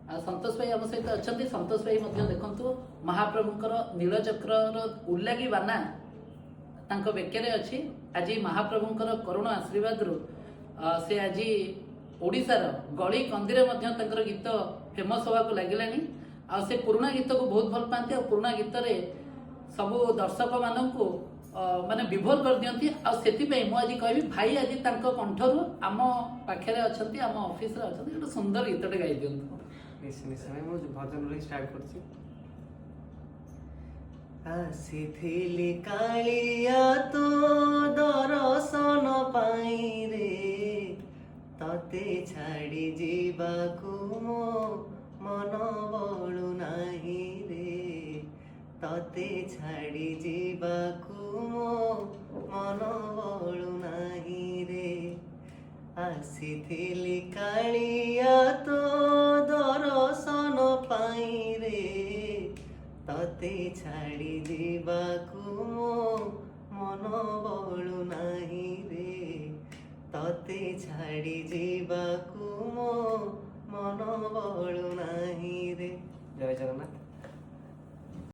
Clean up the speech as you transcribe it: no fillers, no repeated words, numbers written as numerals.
संतोष भाई आम सहित अच्छा संतोष भाई देखु महाप्रभुंकर नीलचक्र उल्लागी बाना तांको बेकेरे अच्छी आज महाप्रभुंकर करुण आशीर्वाद से आज ओडिशार गली कंदी गीत फेमस होगा लगे आ से पुराणा गीत को बहुत भल पाती और पुराणा गीत रे सबू दर्शक मानू माने विभोर कर दियंती आ आज कहबी भाई आज कंठरू आम पाखे अच्छा आम ऑफिस रे अच्छा गोटे सुंदर गीतटे गाई दियंतु। निश्चय निश्चय मुझे भजन स्टार्ट करछि। आसिथिली कालिया तो दर्शन पाई रे तते छाड़ी जीवाकू मो मन बळु नाही रे तते छाड़ी जीवाकू मो मन बळु नाही रे आसिथिली कालिया तो दर्शन पाई रे तते छाड़ी जीवाकू मो मन बळु नाही रे तते छाड़ी जीवाकू मो